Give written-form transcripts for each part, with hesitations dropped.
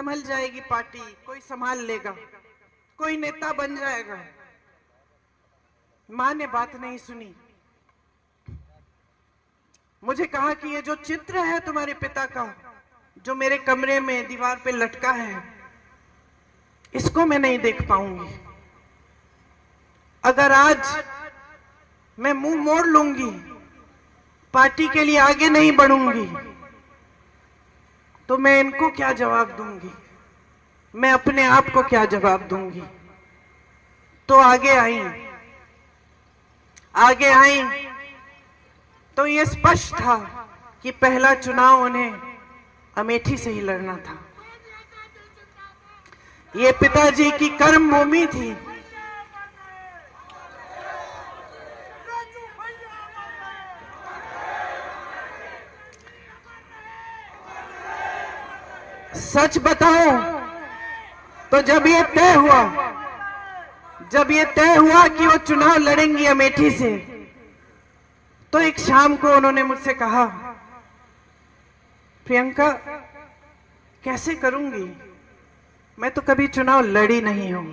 संभल जाएगी पार्टी, कोई संभाल लेगा, कोई नेता बन जाएगा। मां ने बात नहीं सुनी। मुझे कहा कि ये जो चित्र है तुम्हारे पिता का, जो मेरे कमरे में दीवार पे लटका है, इसको मैं नहीं देख पाऊंगी। अगर आज मैं मुंह मोड़ लूंगी, पार्टी के लिए आगे नहीं बढ़ूंगी, तो मैं इनको क्या जवाब दूंगी, मैं अपने आप को क्या जवाब दूंगी। तो आगे आई तो ये स्पष्ट था कि पहला चुनाव उन्हें अमेठी से ही लड़ना था। ये पिताजी की कर्म भूमि थी। सच बताओ तो जब ये तय हुआ कि वो चुनाव लड़ेंगी अमेठी से, तो एक शाम को उन्होंने मुझसे कहा, प्रियंका कैसे करूंगी, मैं तो कभी चुनाव लड़ी नहीं हूं।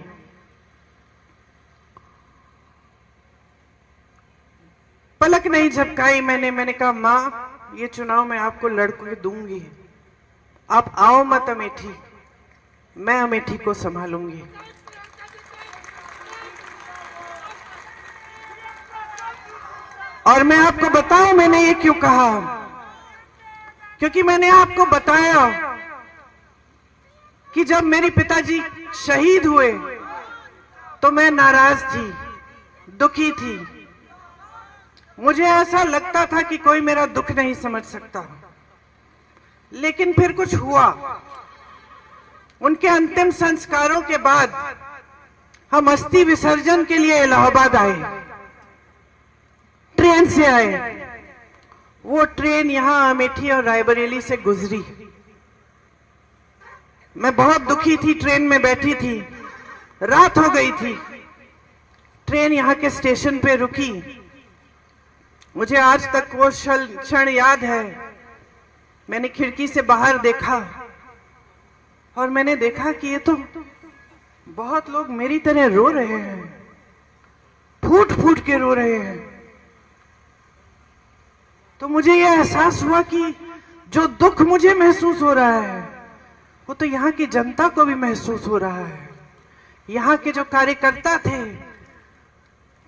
पलक नहीं झपकाई मैंने कहा, मां ये चुनाव मैं आपको लड़के दूंगी, आप आओ मत अमेठी, मैं अमेठी को संभालूंगी। और मैं आपको बताऊं मैंने ये क्यों कहा, क्योंकि मैंने आपको बताया कि जब मेरे पिताजी शहीद हुए तो मैं नाराज थी, दुखी थी। मुझे ऐसा लगता था कि कोई मेरा दुख नहीं समझ सकता। लेकिन फिर कुछ हुआ। उनके अंतिम संस्कारों के बाद हम अस्थि विसर्जन के लिए इलाहाबाद आए, ट्रेन से आए। वो ट्रेन यहां अमेठी और रायबरेली से गुजरी। मैं बहुत दुखी थी, ट्रेन में बैठी थी, रात हो गई थी। ट्रेन यहां के स्टेशन पे रुकी। मुझे आज तक वो क्षण याद है। मैंने खिड़की से बाहर देखा और मैंने देखा कि ये तो बहुत लोग मेरी तरह रो रहे हैं, फूट फूट के रो रहे हैं। तो मुझे यह एहसास हुआ कि जो दुख मुझे महसूस हो रहा है वो तो यहाँ की जनता को भी महसूस हो रहा है। यहाँ के जो कार्यकर्ता थे,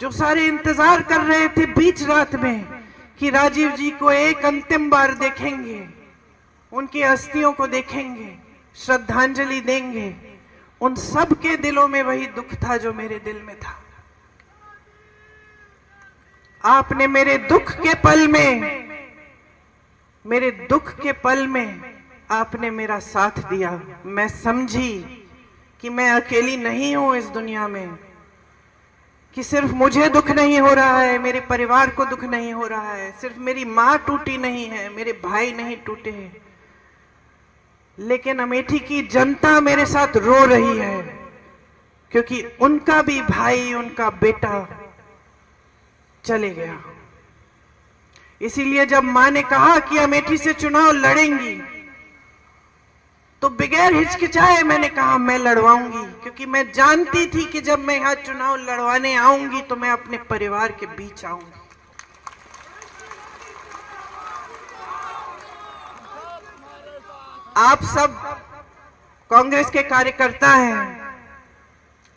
जो सारे इंतजार कर रहे थे बीच रात में कि राजीव जी को एक अंतिम बार देखेंगे, उनकी अस्थियों को देखेंगे, श्रद्धांजलि देंगे, उन सब के दिलों में वही दुख था जो मेरे दिल में था। आपने मेरे दुख के पल में आपने मेरा साथ दिया। मैं समझी कि मैं अकेली नहीं हूं इस दुनिया में, कि सिर्फ मुझे दुख नहीं हो रहा है, मेरे परिवार को दुख नहीं हो रहा है, सिर्फ मेरी मां टूटी नहीं है, मेरे भाई नहीं टूटे हैं, लेकिन अमेठी की जनता मेरे साथ रो रही है, क्योंकि उनका भी भाई, उनका बेटा चले गया। इसीलिए जब मां ने कहा कि अमेठी से चुनाव लड़ेंगी, तो बगैर हिचकिचाए मैंने कहा मैं लड़वाऊंगी, क्योंकि मैं जानती थी कि जब मैं यहां चुनाव लड़वाने आऊंगी तो मैं अपने परिवार के बीच आऊंगी। आप सब कांग्रेस के कार्यकर्ता हैं।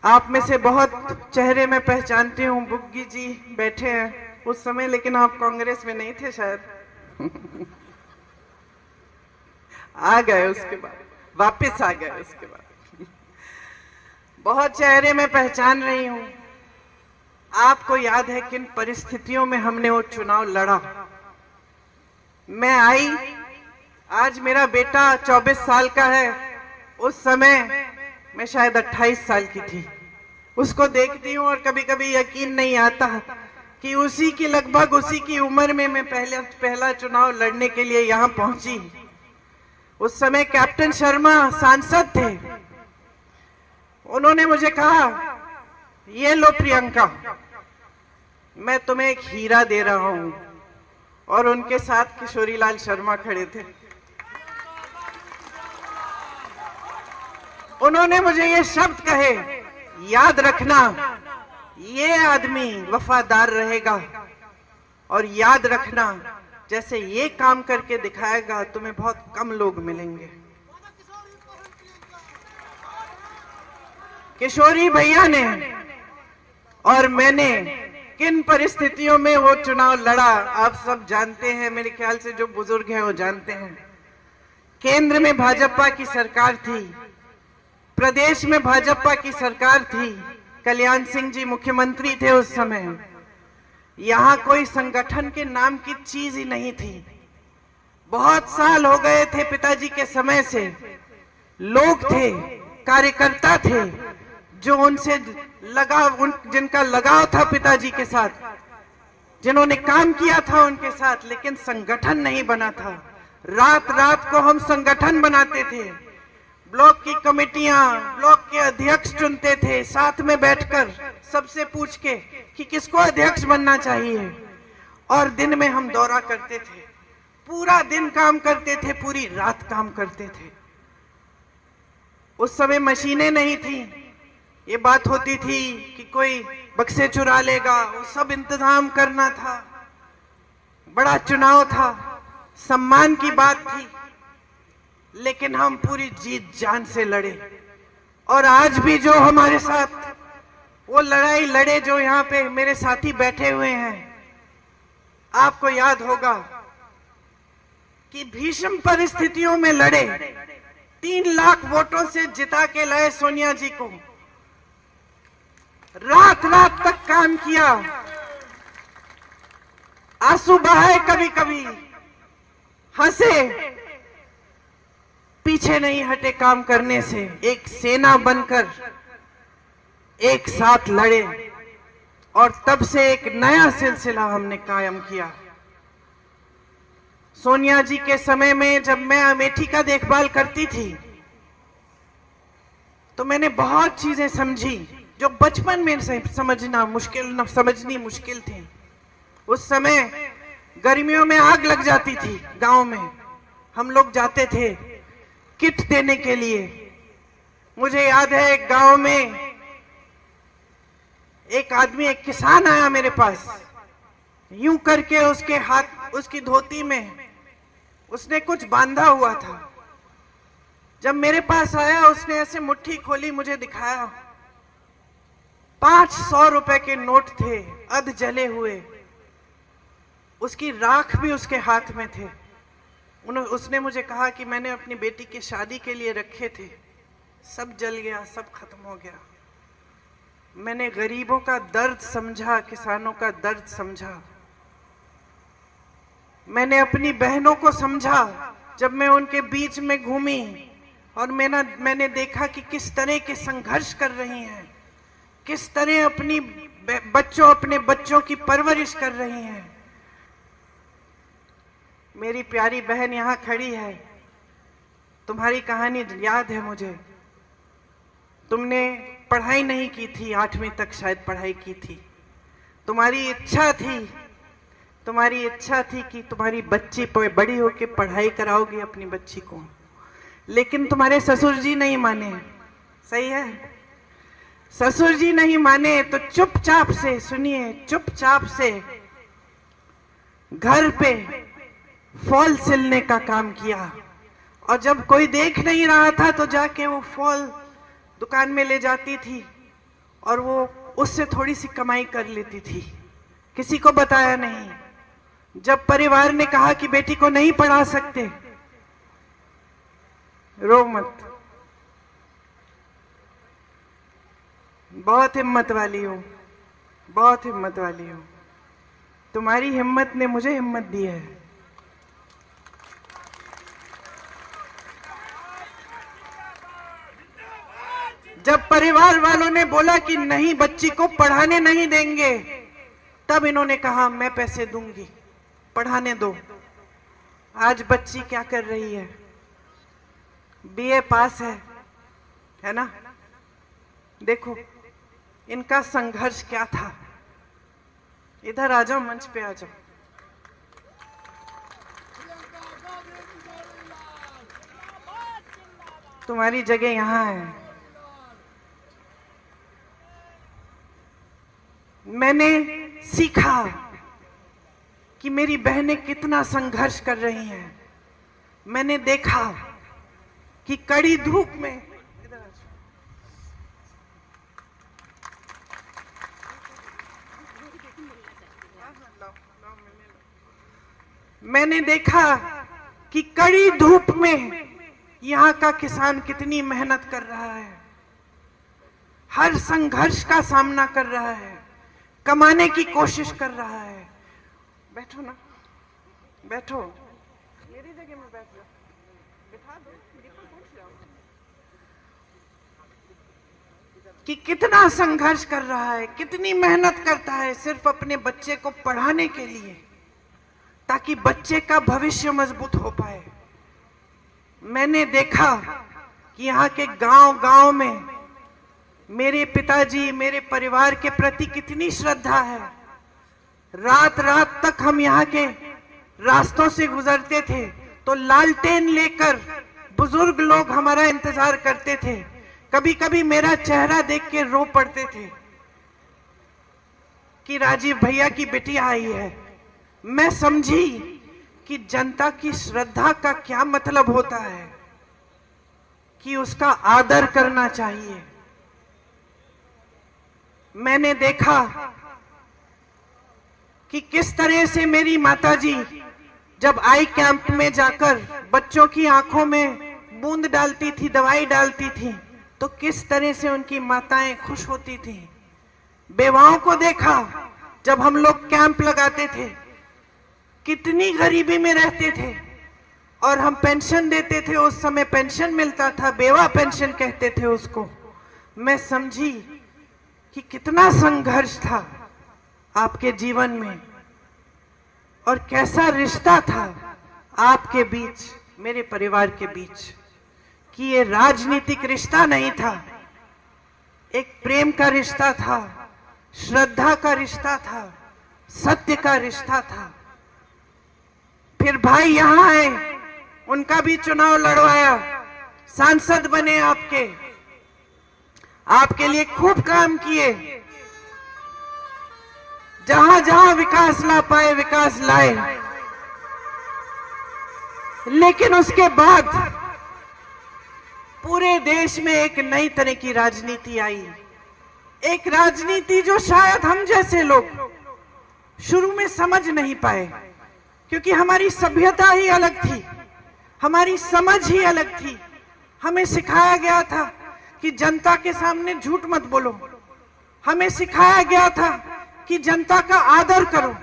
आप में से बहुत चेहरे में पहचानती हूं। बुग्गी जी बैठे हैं उस समय, लेकिन आप कांग्रेस में नहीं थे शायद। आ गए उसके बाद, वापस आ गए उसके बाद। बहुत चेहरे में पहचान रही हूं। आपको याद है किन परिस्थितियों में हमने वो चुनाव लड़ा। मैं आई, आज मेरा बेटा 24 साल का है, उस समय मैं शायद 28 साल की थी। उसको देखती हूँ और कभी कभी यकीन नहीं आता कि उसी की लगभग उसी की उम्र में मैं पहला चुनाव लड़ने के लिए यहाँ पहुंची। उस समय कैप्टन शर्मा सांसद थे। उन्होंने मुझे कहा, ये लो प्रियंका, मैं तुम्हें एक हीरा दे रहा हूं। और उनके साथ किशोरीलाल शर्मा खड़े थे। उन्होंने मुझे ये शब्द कहे, याद रखना ये आदमी वफादार रहेगा, और याद रखना जैसे ये काम करके दिखाएगा तुम्हें बहुत कम लोग मिलेंगे। किशोरी भैया ने और मैंने किन परिस्थितियों में वो चुनाव लड़ा आप सब जानते हैं, मेरे ख्याल से जो बुजुर्ग हैं वो जानते हैं। केंद्र में भाजपा की सरकार थी, प्रदेश में भाजपा की सरकार थी, कल्याण सिंह जी मुख्यमंत्री थे उस समय। यहां कोई संगठन के नाम की चीज ही नहीं थी। बहुत साल हो गए थे पिताजी के समय से, लोग थे, कार्यकर्ता थे जो उनसे जिनका लगाव था पिताजी के साथ, जिन्होंने काम किया था उनके साथ, लेकिन संगठन नहीं बना था। रात रात को हम संगठन बनाते थे, ब्लॉक की कमेटियां, ब्लॉक के अध्यक्ष चुनते थे, साथ में बैठकर सबसे पूछ के कि किसको अध्यक्ष बनना चाहिए, और दिन में हम दौरा करते थे, पूरा दिन काम करते थे, पूरी रात काम करते थे। उस समय मशीनें नहीं थी, ये बात होती थी कि कोई बक्से चुरा लेगा, वो सब इंतजाम करना था, बड़ा चुनाव था, सम्मान की बात थी, लेकिन हम पूरी जीत जान से लड़े। और आज भी जो हमारे साथ वो लड़ाई लड़े, जो यहाँ पे मेरे साथी बैठे हुए हैं, आपको याद होगा कि भीषण परिस्थितियों में लड़े, 3 लाख वोटों से जिता के लाए सोनिया जी को, रात रात तक काम किया, आंसू बहाए, कभी कभी हंसे, पीछे नहीं हटे काम करने से, एक सेना बनकर एक साथ लड़े, और तब से एक नया सिलसिला हमने कायम किया। सोनिया जी के समय में जब मैं अमेठी का देखभाल करती थी तो मैंने बहुत चीजें समझी जो बचपन में समझनी मुश्किल थी। उस समय गर्मियों में आग लग जाती थी गांव में, हम लोग जाते थे किट देने के लिए। मुझे याद है एक गांव में एक आदमी, एक किसान आया मेरे पास, यूं करके उसके हाथ, उसकी धोती में उसने कुछ बांधा हुआ था। जब मेरे पास आया उसने ऐसे मुट्ठी खोली, मुझे दिखाया, 500 रुपए के नोट थे, अध जले हुए, उसकी राख भी उसके हाथ में थे। उसने मुझे कहा कि मैंने अपनी बेटी की शादी के लिए रखे थे, सब जल गया, सब खत्म हो गया। मैंने गरीबों का दर्द समझा, किसानों का दर्द समझा, मैंने अपनी बहनों को समझा। जब मैं उनके बीच में घूमी और मैंने देखा कि किस तरह के संघर्ष कर रही हैं, किस तरह अपने बच्चों की परवरिश कर रही हैं। मेरी प्यारी बहन यहाँ खड़ी है, तुम्हारी कहानी याद है मुझे। तुमने पढ़ाई नहीं की थी, 8वीं तक शायद पढ़ाई की थी। तुम्हारी इच्छा थी कि तुम्हारी बच्ची बड़ी होकर पढ़ाई कराओगी अपनी बच्ची को, लेकिन तुम्हारे ससुर जी नहीं माने। सही है, ससुर जी नहीं माने तो चुपचाप से, सुनिए, चुपचाप से घर पे फॉल सिलने का काम किया, और जब कोई देख नहीं रहा था तो जाके वो फॉल दुकान में ले जाती थी और वो उससे थोड़ी सी कमाई कर लेती थी, किसी को बताया नहीं। जब परिवार ने कहा कि बेटी को नहीं पढ़ा सकते, रो मत, बहुत हिम्मत वाली हो, बहुत हिम्मत वाली हो, तुम्हारी हिम्मत ने मुझे हिम्मत दी है। जब परिवार वालों ने बोला कि नहीं, बच्ची को पढ़ाने नहीं देंगे, तब इन्होंने कहा मैं पैसे दूंगी, पढ़ाने दो। आज बच्ची क्या कर रही है? बीए पास है ना? देखो इनका संघर्ष क्या था। इधर आ जाओ, मंच पे आ जाओ। तुम्हारी जगह यहाँ है। मैंने सीखा कि मेरी बहनें कितना संघर्ष कर रही हैं। मैंने देखा कि कड़ी धूप में मैंने देखा कि कड़ी धूप में यहाँ का किसान कितनी मेहनत कर रहा है, हर संघर्ष का सामना कर रहा है, कमाने की कोशिश कर रहा है। बैठो ना, बैठो, मेरी जगह में बैठ जाओ, बिठा दो, पूछ जाओ कि कितना संघर्ष कर रहा है, कितनी मेहनत करता है सिर्फ अपने बच्चे को पढ़ाने के लिए, ताकि बच्चे का भविष्य मजबूत हो पाए। मैंने देखा कि यहाँ के गांव-गांव में मेरे पिताजी, मेरे परिवार के प्रति कितनी श्रद्धा है। रात रात तक हम यहाँ के रास्तों से गुजरते थे तो लालटेन लेकर बुजुर्ग लोग हमारा इंतजार करते थे। कभी कभी मेरा चेहरा देख के रो पड़ते थे कि राजीव भैया की बिटिया आई है। मैं समझी कि जनता की श्रद्धा का क्या मतलब होता है, कि उसका आदर करना चाहिए। मैंने देखा कि किस तरह से मेरी माताजी जब आई कैंप में जाकर बच्चों की आंखों में बूंद डालती थी, दवाई डालती थी, तो किस तरह से उनकी माताएं खुश होती थी। बेवाओं को देखा जब हम लोग कैंप लगाते थे, कितनी गरीबी में रहते थे और हम पेंशन देते थे। उस समय पेंशन मिलता था, बेवा पेंशन कहते थे उसको। मैं समझी कि कितना संघर्ष था आपके जीवन में और कैसा रिश्ता था आपके बीच, मेरे परिवार के बीच, कि ये राजनीतिक रिश्ता नहीं था, एक प्रेम का रिश्ता था, श्रद्धा का रिश्ता था, सत्य का रिश्ता था। फिर भाई यहाँ आए, उनका भी चुनाव लड़वाया, सांसद बने, आपके लिए खूब काम किए, जहां जहां विकास ला पाए विकास लाए। लेकिन उसके बाद पूरे देश में एक नई तरह की राजनीति आई, एक राजनीति जो शायद हम जैसे लोग शुरू में समझ नहीं पाए, क्योंकि हमारी सभ्यता ही अलग थी, हमारी समझ ही अलग थी। हमें सिखाया गया था कि जनता के सामने झूठ मत बोलो, हमें सिखाया गया था कि जनता का आदर करो,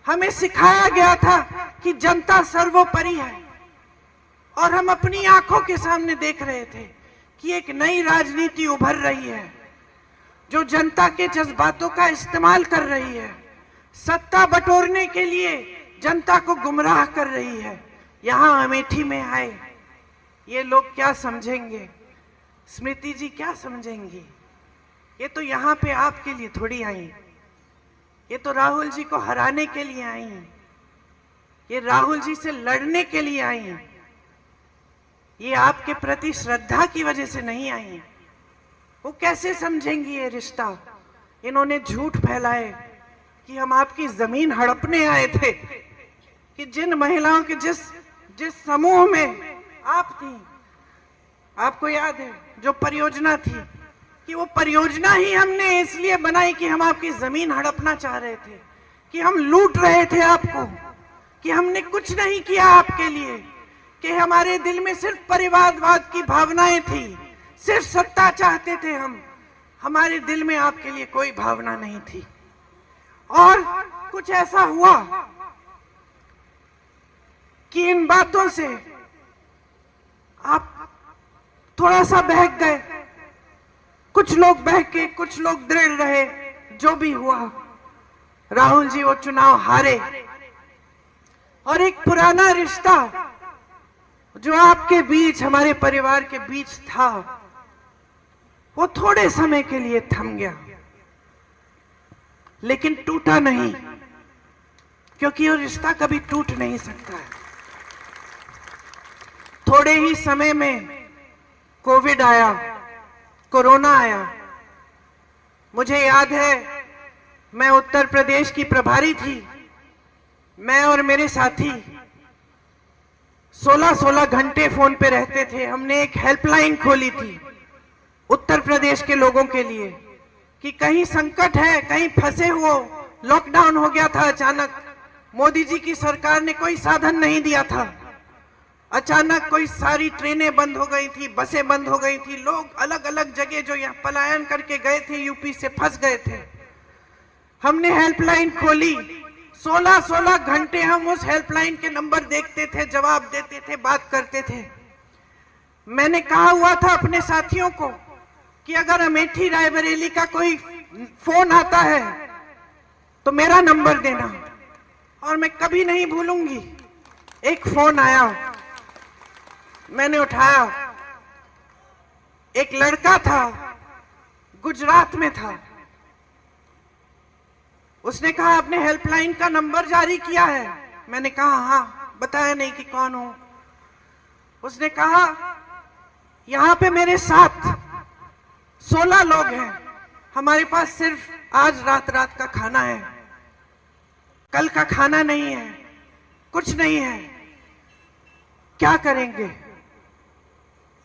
हमें सिखाया गया था कि जनता सर्वोपरि है। और हम अपनी आंखों के सामने देख रहे थे कि एक नई राजनीति उभर रही है, जो जनता के जज्बातों का इस्तेमाल कर रही है, सत्ता बटोरने के लिए जनता को गुमराह कर रही है। यहां अमेठी में आए ये लोग क्या समझेंगे, स्मृति जी क्या समझेंगी? ये तो यहाँ पे आपके लिए थोड़ी आई, ये तो राहुल जी को हराने के लिए आई, ये राहुल जी से लड़ने के लिए आई, ये आपके प्रति श्रद्धा की वजह से नहीं आई। वो कैसे समझेंगी ये रिश्ता? इन्होंने झूठ फैलाए कि हम आपकी जमीन हड़पने आए थे, कि जिन महिलाओं के जिस समूह में आप थी, आपको याद है जो परियोजना थी, कि वो परियोजना ही हमने इसलिए बनाई कि हम आपकी जमीन हड़पना चाह रहे थे, कि हम लूट रहे थे आपको, कि हमने कुछ नहीं किया आपके लिए, कि हमारे दिल में सिर्फ परिवारवाद की भावनाएं थी, सिर्फ सत्ता चाहते थे हम, हमारे दिल में आपके लिए कोई भावना नहीं थी। और कुछ ऐसा हुआ कि इन बातों से आप थोड़ा सा बहक गए, कुछ लोग बहके, कुछ लोग दृढ़ रहे। जो भी हुआ, राहुल जी वो चुनाव हारे, और एक पुराना रिश्ता जो आपके बीच, हमारे परिवार के बीच था, वो थोड़े समय के लिए थम गया, लेकिन टूटा नहीं, क्योंकि वो रिश्ता कभी टूट नहीं सकता है। थोड़े ही समय में कोविड आया, कोरोना आया। मुझे याद है मैं उत्तर प्रदेश की प्रभारी थी। मैं और मेरे साथी 16-16 घंटे फोन पे रहते थे। हमने एक हेल्पलाइन खोली थी उत्तर प्रदेश के लोगों के लिए कि कहीं संकट है, कहीं फंसे हो। लॉकडाउन हो गया था अचानक, मोदी जी की सरकार ने कोई साधन नहीं दिया था। अचानक कोई सारी ट्रेनें बंद हो गई थी, बसें बंद हो गई थी। लोग अलग अलग जगह जो यहाँ पलायन करके गए थे, यूपी से फंस गए थे। हमने हेल्पलाइन खोली। 16-16 घंटे हम उस हेल्पलाइन के नंबर देखते थे, जवाब देते थे, बात करते थे। मैंने कहा हुआ था अपने साथियों को कि अगर अमेठी रायबरेली का कोई फोन आता है तो मेरा नंबर देना। और मैं कभी नहीं भूलूंगी, एक फोन आया, मैंने उठाया। एक लड़का था, गुजरात में था। उसने कहा आपने हेल्पलाइन का नंबर जारी किया है? मैंने कहा हाँ। बताया नहीं कि कौन हो। उसने कहा यहां पे मेरे साथ 16 लोग हैं, हमारे पास सिर्फ आज रात का खाना है, कल का खाना नहीं है, कुछ नहीं है, क्या करेंगे?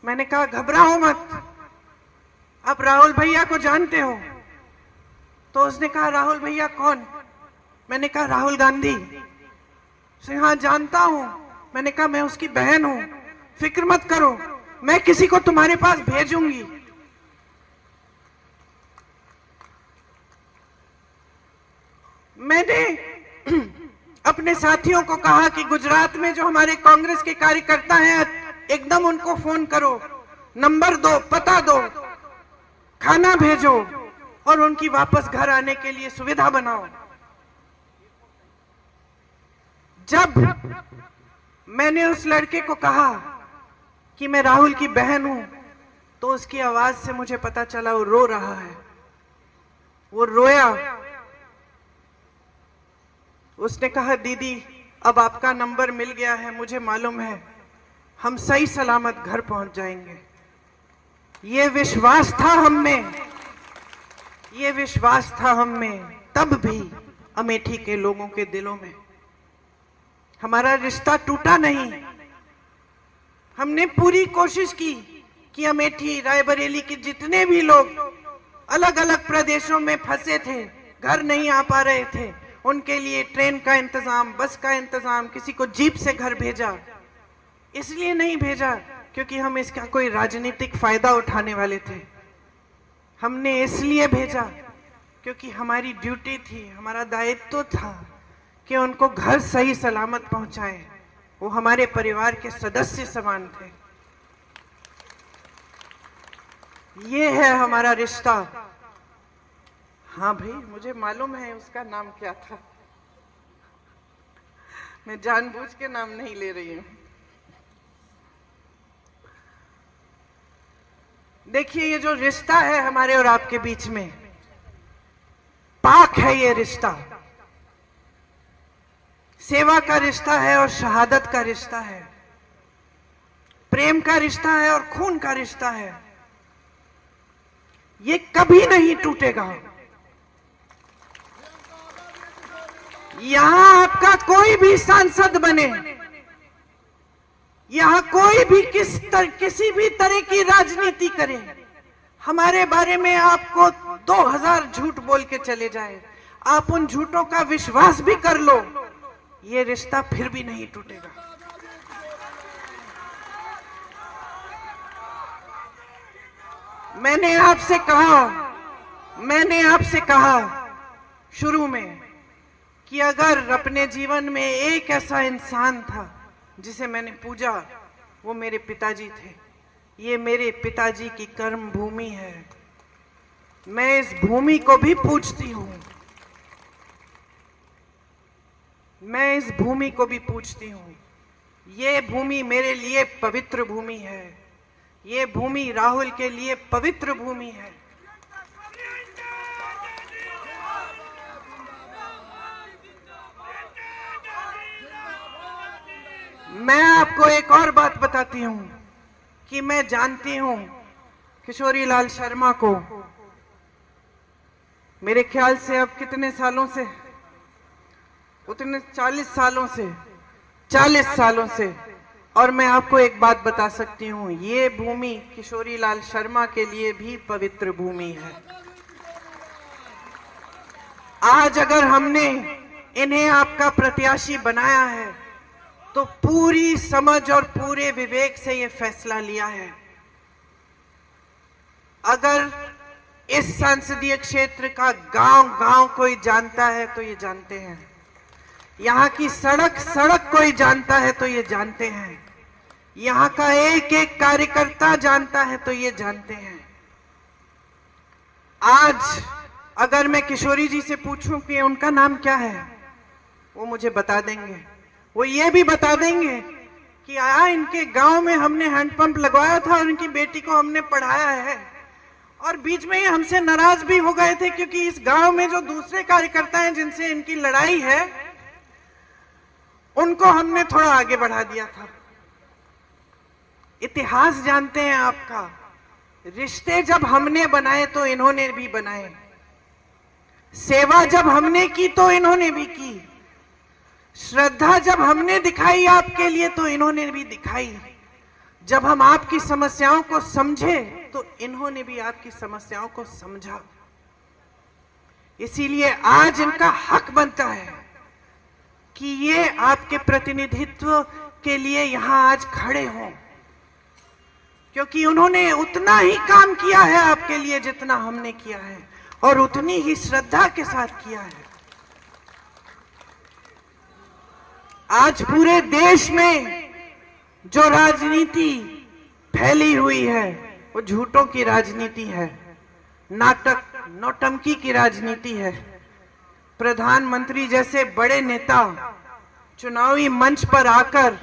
मैंने कहा घबराओ मत, आप राहुल भैया को जानते हो? तो उसने कहा राहुल भैया कौन? मैंने कहा राहुल गांधी। उसने हाँ जानता हूं। मैंने कहा मैं उसकी बहन हूं, फिक्र मत करो, मैं किसी को तुम्हारे पास भेजूंगी। मैंने अपने साथियों को कहा कि गुजरात में जो हमारे कांग्रेस के कार्यकर्ता हैं, एकदम उनको फोन करो, नंबर दो, पता दो, खाना भेजो और उनकी वापस घर आने के लिए सुविधा बनाओ। जब मैंने उस लड़के को कहा कि मैं राहुल की बहन हूं, तो उसकी आवाज से मुझे पता चला वो रो रहा है। वो रोया। उसने कहा दीदी अब आपका नंबर मिल गया है, मुझे मालूम है हम सही सलामत घर पहुंच जाएंगे। ये विश्वास था हम में, ये विश्वास था हम में। तब भी अमेठी के लोगों के दिलों में हमारा रिश्ता टूटा नहीं। हमने पूरी कोशिश की कि अमेठी रायबरेली के जितने भी लोग अलग अलग प्रदेशों में फंसे थे, घर नहीं आ पा रहे थे, उनके लिए ट्रेन का इंतजाम, बस का इंतजाम, किसी को जीप से घर भेजा। इसलिए नहीं भेजा क्योंकि हम इसका कोई राजनीतिक फायदा उठाने वाले थे। हमने इसलिए भेजा क्योंकि हमारी ड्यूटी थी, हमारा दायित्व था कि उनको घर सही सलामत पहुंचाएं। वो हमारे परिवार के सदस्य समान थे। ये है हमारा रिश्ता। हाँ भाई, मुझे मालूम है उसका नाम क्या था, मैं जानबूझ के नाम नहीं ले रही हूं। देखिए ये जो रिश्ता है हमारे और आपके बीच में, पाक है ये रिश्ता। सेवा का रिश्ता है और शहादत का रिश्ता है, प्रेम का रिश्ता है और खून का रिश्ता है। ये कभी नहीं टूटेगा। यहां आपका कोई भी सांसद बने, यहां कोई भी किसी भी तरह की राजनीति करे, हमारे बारे में आपको 2000 झूठ बोल के चले जाए, आप उन झूठों का विश्वास भी कर लो, ये रिश्ता फिर भी नहीं टूटेगा। मैंने आपसे कहा शुरू में कि अगर अपने जीवन में एक ऐसा इंसान था जिसे मैंने पूजा, वो मेरे पिताजी थे। ये मेरे पिताजी की कर्म भूमि है, मैं इस भूमि को भी पूजती हूं, मैं इस भूमि को भी पूजती हूं। ये भूमि मेरे लिए पवित्र भूमि है, ये भूमि राहुल के लिए पवित्र भूमि है। मैं आपको एक और बात बताती हूं कि मैं जानती हूं किशोरी लाल शर्मा को, मेरे ख्याल से अब कितने सालों से, उतने 40 सालों से। और मैं आपको एक बात बता सकती हूं, ये भूमि किशोरी लाल शर्मा के लिए भी पवित्र भूमि है। आज अगर हमने इन्हें आपका प्रत्याशी बनाया है तो पूरी समझ और पूरे विवेक से ये फैसला लिया है। अगर इस संसदीय क्षेत्र का गांव-गांव कोई जानता है तो ये जानते हैं, यहाँ की सड़क कोई जानता है तो ये जानते हैं, यहाँ का एक एक कार्यकर्ता जानता है तो ये जानते हैं। आज अगर मैं किशोरी जी से पूछूं कि उनका नाम क्या है, वो मुझे बता देंगे। वो ये भी बता देंगे कि इनके गांव में हमने हैंडपंप लगवाया था और इनकी बेटी को हमने पढ़ाया है, और बीच में ही हमसे नाराज भी हो गए थे क्योंकि इस गांव में जो दूसरे कार्यकर्ता हैं जिनसे इनकी लड़ाई है, उनको हमने थोड़ा आगे बढ़ा दिया था। इतिहास जानते हैं आपका। रिश्ते जब हमने बनाए तो इन्होंने भी बनाए, सेवा जब हमने की तो इन्होंने भी की, श्रद्धा जब हमने दिखाई आपके लिए तो इन्होंने भी दिखाई, जब हम आपकी समस्याओं को समझे तो इन्होंने भी आपकी समस्याओं को समझा। इसीलिए आज इनका हक बनता है कि ये आपके प्रतिनिधित्व के लिए यहां आज खड़े हों, क्योंकि उन्होंने उतना ही काम किया है आपके लिए जितना हमने किया है, और उतनी ही श्रद्धा के साथ किया है। आज पूरे देश में जो राजनीति फैली हुई है वो झूठों की राजनीति है, नाटक नौटंकी की राजनीति है। प्रधानमंत्री जैसे बड़े नेता चुनावी मंच पर आकर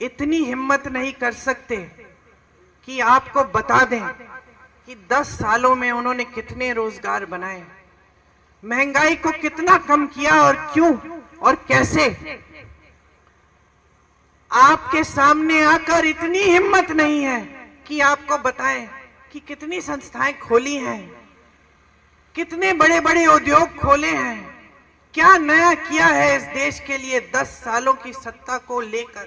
इतनी हिम्मत नहीं कर सकते कि आपको बता दें कि 10 सालों में उन्होंने कितने रोजगार बनाए, महंगाई को कितना कम किया और क्यों और कैसे। आपके सामने आकर इतनी हिम्मत नहीं है कि आपको बताएं कि कितनी संस्थाएं खोली हैं, कितने बड़े बड़े उद्योग खोले हैं, क्या नया किया है इस देश के लिए 10 सालों की सत्ता को लेकर।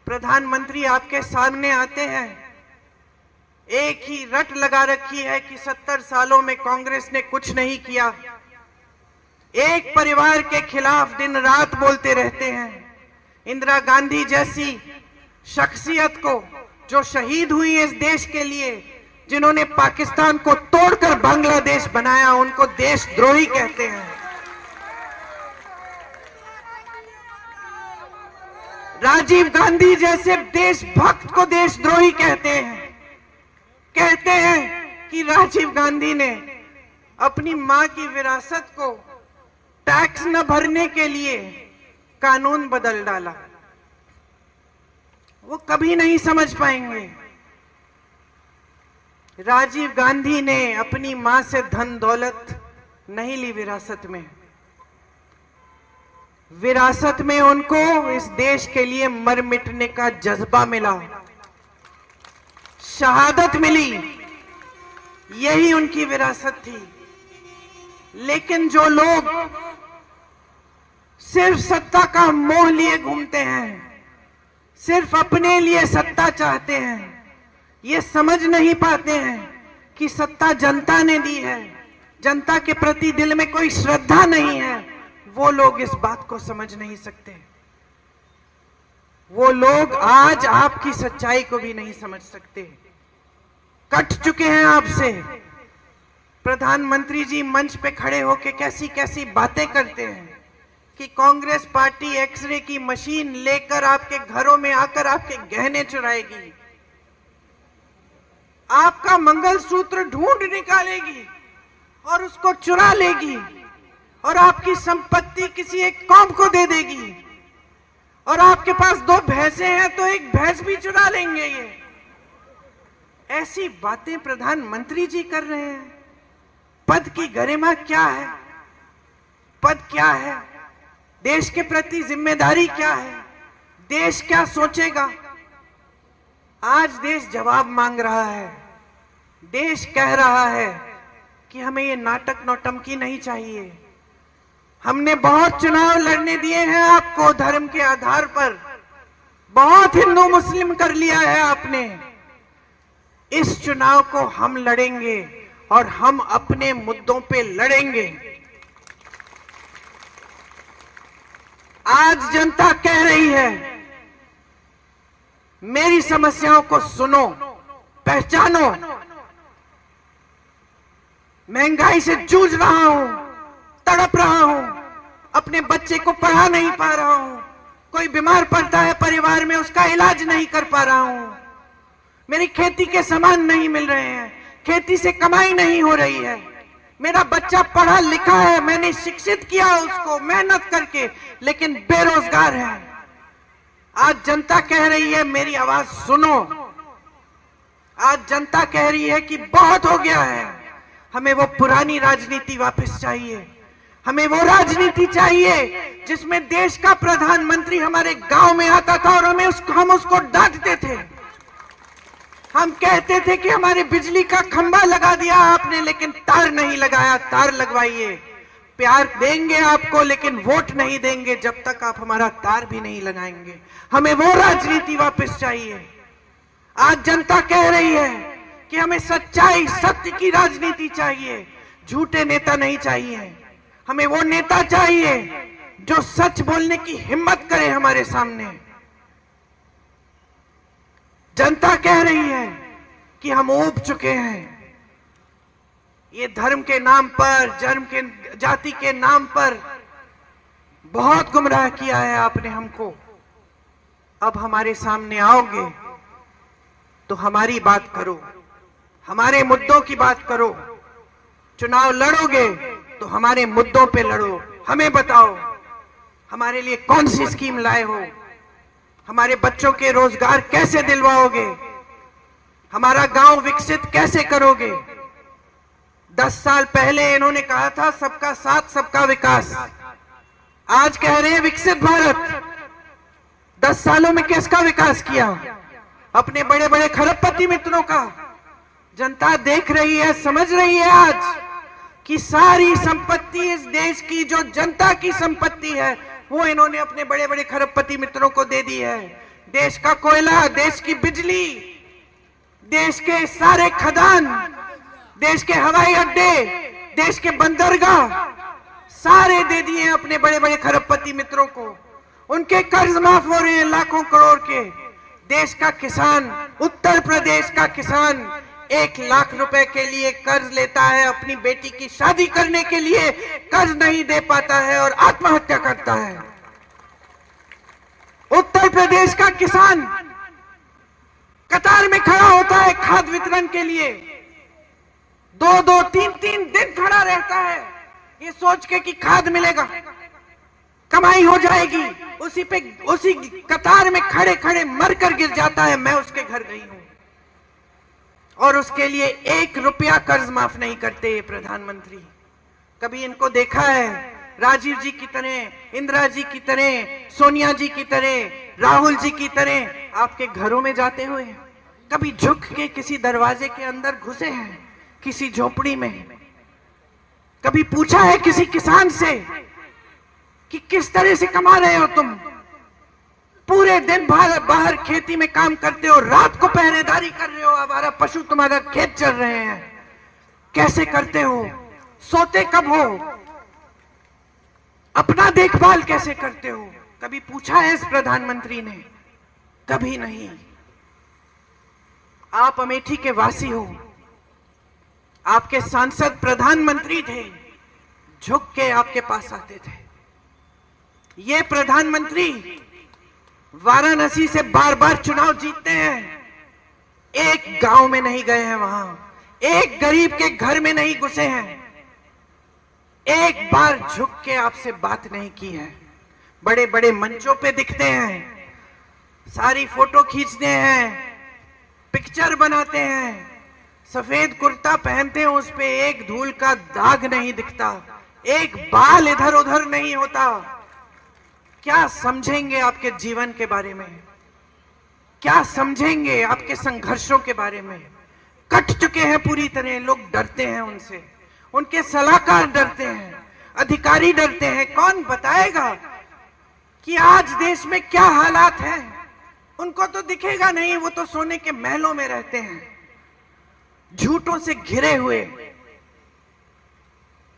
प्रधानमंत्री आपके सामने आते हैं, एक ही रट लगा रखी है कि 70 सालों में कांग्रेस ने कुछ नहीं किया, एक परिवार के खिलाफ दिन रात बोलते रहते हैं। इंदिरा गांधी जैसी शख्सियत को, जो शहीद हुई इस देश के लिए, जिन्होंने पाकिस्तान को तोड़कर बांग्लादेश बनाया, उनको देशद्रोही कहते हैं। राजीव गांधी जैसे देशभक्त को देशद्रोही कहते हैं। कहते हैं कि राजीव गांधी ने अपनी मां की विरासत को टैक्स न भरने के लिए कानून बदल डाला। वो कभी नहीं समझ पाएंगे। राजीव गांधी ने अपनी मां से धन दौलत नहीं ली विरासत में। विरासत में उनको इस देश के लिए मर मिटने का जज्बा मिला, शहादत मिली, यही उनकी विरासत थी। लेकिन जो लोग सिर्फ सत्ता का मोह लिए घूमते हैं, सिर्फ अपने लिए सत्ता चाहते हैं, ये समझ नहीं पाते हैं कि सत्ता जनता ने दी है, जनता के प्रति दिल में कोई श्रद्धा नहीं है, वो लोग इस बात को समझ नहीं सकते। वो लोग आज आपकी सच्चाई को भी नहीं समझ सकते, कट चुके हैं आपसे। प्रधानमंत्री जी मंच पे खड़े होकर कैसी कैसी बातें करते हैं कि कांग्रेस पार्टी एक्सरे की मशीन लेकर आपके घरों में आकर आपके गहने चुराएगी, आपका मंगलसूत्र ढूंढ निकालेगी और उसको चुरा लेगी, और आपकी संपत्ति किसी एक कौम को दे देगी, और आपके पास 2 भैंसें हैं तो एक भैंस भी चुरा लेंगे। ये ऐसी बातें प्रधानमंत्री जी कर रहे हैं। पद की गरिमा क्या है? पद क्या है? देश के प्रति जिम्मेदारी क्या है? देश क्या सोचेगा? आज देश जवाब मांग रहा है। देश कह रहा है कि हमें ये नाटक नौटंकी नहीं चाहिए। हमने बहुत चुनाव लड़ने दिए हैं आपको धर्म के आधार पर, बहुत हिंदू मुस्लिम कर लिया है आपने। इस चुनाव को हम लड़ेंगे और हम अपने मुद्दों पे लड़ेंगे। आज जनता कह रही है मेरी समस्याओं को सुनो, पहचानो। महंगाई से जूझ रहा हूं, तड़प रहा हूं, अपने बच्चे को पढ़ा नहीं पा रहा हूं, कोई बीमार पड़ता है परिवार में उसका इलाज नहीं कर पा रहा हूं, मेरी खेती के सामान नहीं मिल रहे हैं, खेती से कमाई नहीं हो रही है, मेरा बच्चा पढ़ा लिखा है, मैंने शिक्षित किया उसको मेहनत करके, लेकिन बेरोजगार है। आज जनता कह रही है मेरी आवाज सुनो। आज जनता कह रही है कि बहुत हो गया है, हमें वो पुरानी राजनीति वापस चाहिए। हमें वो राजनीति चाहिए जिसमें देश का प्रधानमंत्री हमारे गांव में आता था और हम उसको डांटते थे। हम कहते थे कि हमारे बिजली का खंभा लगा दिया आपने, लेकिन तार नहीं लगाया, तार लगवाइए। प्यार देंगे आपको लेकिन वोट नहीं देंगे जब तक आप हमारा तार भी नहीं लगाएंगे। हमें वो राजनीति वापस चाहिए। आज जनता कह रही है कि हमें सच्चाई, सत्य की राजनीति चाहिए, झूठे नेता नहीं चाहिए। हमें वो नेता चाहिए जो सच बोलने की हिम्मत करे हमारे सामने। जनता कह रही है कि हम ऊब चुके हैं, ये धर्म के नाम पर, जाति के नाम पर बहुत गुमराह किया है आपने हमको। अब हमारे सामने आओगे तो हमारी बात करो, हमारे मुद्दों की बात करो। चुनाव लड़ोगे तो हमारे मुद्दों पे लड़ो। हमें बताओ हमारे लिए कौन सी स्कीम लाए हो, हमारे बच्चों के रोजगार कैसे दिलवाओगे, हमारा गांव विकसित कैसे करोगे। 10 साल पहले इन्होंने कहा था सबका साथ सबका विकास, आज कह रहे हैं विकसित भारत। 10 सालों में किसका विकास किया? अपने बड़े बड़े खरबपति मित्रों का। जनता देख रही है, समझ रही है आज कि सारी संपत्ति इस देश की जो जनता की संपत्ति है वो इन्होंने अपने बड़े बड़े खरबपति मित्रों को दे दी है। देश का कोयला, देश की बिजली, देश के सारे खदान, देश के हवाई अड्डे, देश के बंदरगाह सारे दे दिए अपने बड़े बड़े खरबपति मित्रों को। उनके कर्ज माफ हो रहे हैं लाखों करोड़ के। देश का किसान, उत्तर प्रदेश का किसान 1 लाख रुपए के लिए कर्ज लेता है, अपनी बेटी की शादी करने के लिए कर्ज नहीं दे पाता है और आत्महत्या करता है। उत्तर प्रदेश का किसान कतार में खड़ा होता है खाद वितरण के लिए, 2-2, 3-3 दिन खड़ा रहता है ये सोच के कि खाद मिलेगा, कमाई हो जाएगी। उसी कतार में खड़े खड़े मरकर गिर जाता है। मैं उसके घर गई हूं और उसके लिए 1 रुपया कर्ज माफ नहीं करते ये प्रधानमंत्री। कभी इनको देखा है राजीव जी की तरह, इंदिरा जी की तरह, सोनिया जी की तरह, राहुल जी की तरह आपके घरों में जाते हुए? कभी झुक के किसी दरवाजे के अंदर घुसे हैं, किसी झोपड़ी में? कभी पूछा है किसी किसान से कि किस तरह से कमा रहे हो तुम? पूरे दिन बाहर खेती में काम करते हो, रात को पहरेदारी कर रहे हो, हमारा पशु तुम्हारा खेत चल रहे हैं, कैसे करते हो? सोते कब हो? अपना देखभाल कैसे करते हो? कभी पूछा है इस प्रधानमंत्री ने? कभी नहीं। आप अमेठी के वासी हो, आपके सांसद प्रधानमंत्री थे, झुक के आपके पास आते थे। ये प्रधानमंत्री वाराणसी से बार बार चुनाव जीतते हैं, एक गांव में नहीं गए हैं, वहां एक गरीब के घर में नहीं घुसे हैं, एक बार झुक के आपसे बात नहीं की है। बड़े बड़े मंचों पे दिखते हैं, सारी फोटो खींचते हैं, पिक्चर बनाते हैं, सफेद कुर्ता पहनते हैं, उस पे एक धूल का दाग नहीं दिखता, एक बाल इधर उधर नहीं होता। क्या समझेंगे आपके जीवन के बारे में? क्या समझेंगे आपके संघर्षों के बारे में? कट चुके हैं पूरी तरह, लोग डरते हैं उनसे। उनके सलाहकार डरते हैं, अधिकारी डरते हैं। कौन बताएगा कि आज देश में क्या हालात हैं? उनको तो दिखेगा नहीं, वो तो सोने के महलों में रहते हैं, झूठों से घिरे हुए।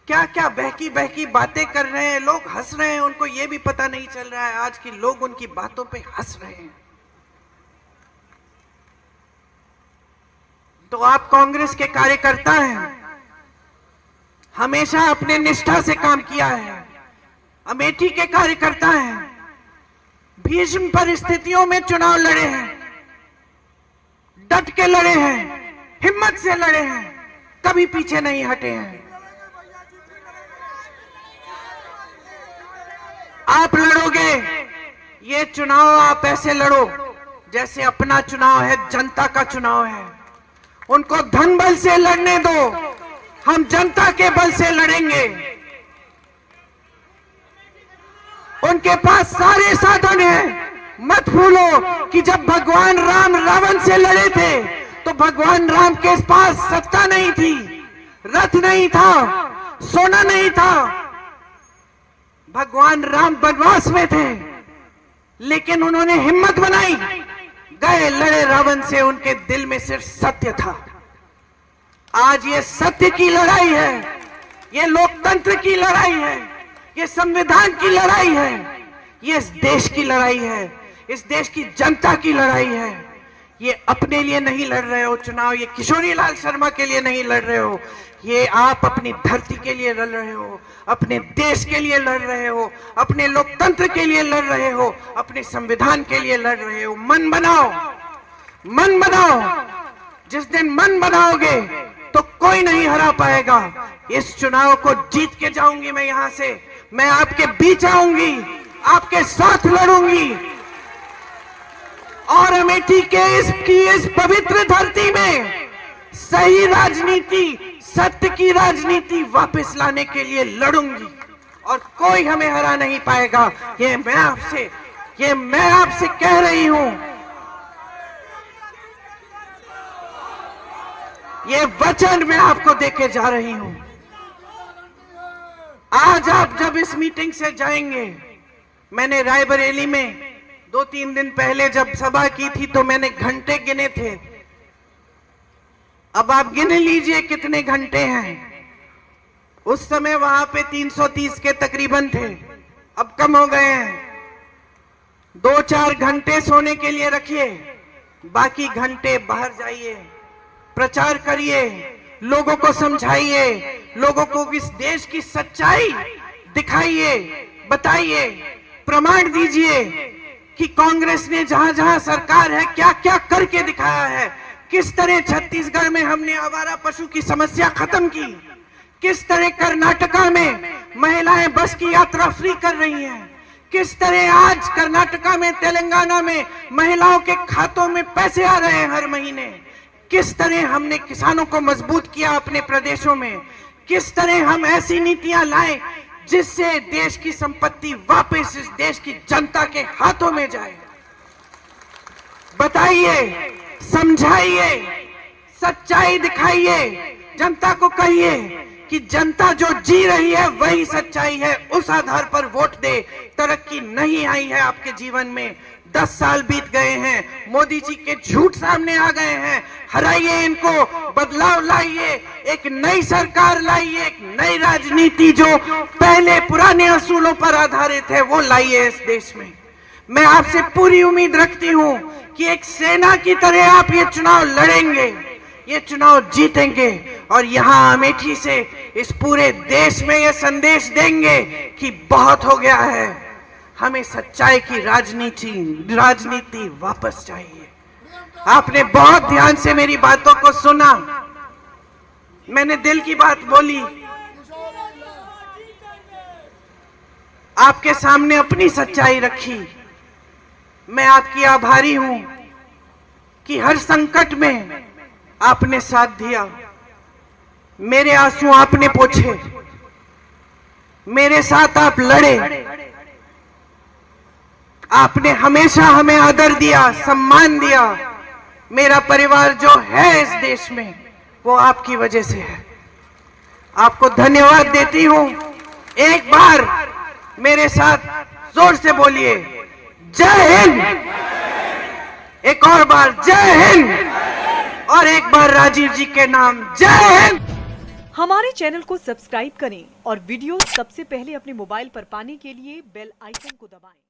क्या क्या बहकी बहकी बातें कर रहे हैं, लोग हंस रहे हैं, उनको ये भी पता नहीं चल रहा है आज की लोग उनकी बातों पे हंस रहे हैं। तो आप कांग्रेस के कार्यकर्ता हैं, हमेशा अपने निष्ठा से काम किया है। अमेठी के कार्यकर्ता हैं, भीषण परिस्थितियों में चुनाव लड़े हैं, डट के लड़े हैं, हिम्मत से लड़े हैं, कभी पीछे नहीं हटे हैं। आप लड़ोगे ये चुनाव, आप ऐसे लड़ो जैसे अपना चुनाव है, जनता का चुनाव है। उनको धन बल से लड़ने दो, हम जनता के बल से लड़ेंगे। उनके पास सारे साधन हैं। मत भूलो कि जब भगवान राम रावण से लड़े थे तो भगवान राम के पास सत्ता नहीं थी, रथ नहीं था, सोना नहीं था। भगवान राम वनवास में थे, लेकिन उन्होंने हिम्मत बनाई, गए लड़े रावण से। उनके दिल में सिर्फ सत्य था। आज ये सत्य की लड़ाई है, ये लोकतंत्र की लड़ाई है, ये संविधान की लड़ाई है, ये इस देश की लड़ाई है, इस देश की जनता की लड़ाई है। ये अपने लिए नहीं लड़ रहे हो चुनाव, ये किशोरी लाल शर्मा के लिए नहीं लड़ रहे हो, ये आप अपनी धरती के लिए लड़ रहे हो, अपने देश के लिए लड़ रहे हो, अपने लोकतंत्र के लिए लड़ रहे हो, अपने संविधान के लिए लड़ रहे हो। मन बनाओ, मन बनाओ। जिस दिन मन बनाओगे तो कोई नहीं हरा पाएगा। इस चुनाव को जीत के जाऊंगी मैं यहां से, मैं आपके बीच आऊंगी, आपके साथ लड़ूंगी और अमेठी के इस पवित्र धरती में सही राजनीति, सत्य की राजनीति वापस लाने के लिए लड़ूंगी और कोई हमें हरा नहीं पाएगा। ये मैं आपसे कह रही हूं, ये वचन मैं आपको देके जा रही हूं। आज आप जब इस मीटिंग से जाएंगे, मैंने रायबरेली में 2-3 दिन पहले जब सभा की थी तो मैंने घंटे गिने थे। अब आप गिन लीजिए कितने घंटे हैं। उस समय वहां पे 330 के तकरीबन थे, अब कम हो गए हैं। 2-4 घंटे सोने के लिए रखिए, बाकी घंटे बाहर जाइए, प्रचार करिए, लोगों को समझाइए, लोगों को इस देश की सच्चाई दिखाइए, बताइए, प्रमाण दीजिए कि कांग्रेस ने जहां जहां सरकार है क्या क्या करके दिखाया है। किस तरह छत्तीसगढ़ में हमने आवारा पशु की समस्या खत्म की, किस तरह कर्नाटका में महिलाएं बस की यात्रा फ्री कर रही हैं, किस तरह आज कर्नाटका में, तेलंगाना में महिलाओं के खातों में पैसे आ रहे हैं हर महीने, किस तरह हमने किसानों को मजबूत किया अपने प्रदेशों में, किस तरह हम ऐसी नीतियां लाए जिससे देश की संपत्ति वापस इस देश की जनता के हाथों में जाए। बताइए, समझाइए, सच्चाई दिखाइए, जनता को कहिए कि जनता जो जी रही है वही सच्चाई है, उस आधार पर वोट दे। तरक्की नहीं आई है आपके जीवन में, 10 साल बीत गए हैं, मोदी जी के झूठ सामने आ गए हैं, हराइए इनको, बदलाव लाइए, एक नई सरकार लाइए, एक नई राजनीति जो पहले पुराने असूलों पर आधारित है वो लाइए इस देश में। मैं आपसे पूरी उम्मीद रखती हूं कि एक सेना की तरह आप ये चुनाव लड़ेंगे, ये चुनाव जीतेंगे और यहां अमेठी से इस पूरे देश में ये संदेश देंगे कि बहुत हो गया है, हमें सच्चाई की राजनीति वापस चाहिए। आपने बहुत ध्यान से मेरी बातों को सुना, मैंने दिल की बात बोली, आपके सामने अपनी सच्चाई रखी। मैं आपकी आभारी हूं कि हर संकट में आपने साथ दिया, मेरे आंसू आपने पोंछे, मेरे साथ आप लड़े, आपने हमेशा हमें आदर दिया, सम्मान दिया। मेरा परिवार जो है इस देश में वो आपकी वजह से है। आपको धन्यवाद देती हूं। एक बार मेरे साथ जोर से बोलिए, जय हिंद। एक और बार जय हिंद, और एक बार राजीव जी के नाम जय हिंद। हमारे चैनल को सब्सक्राइब करें और वीडियो सबसे पहले अपने मोबाइल पर पाने के लिए बेल आइकन को दबाएं।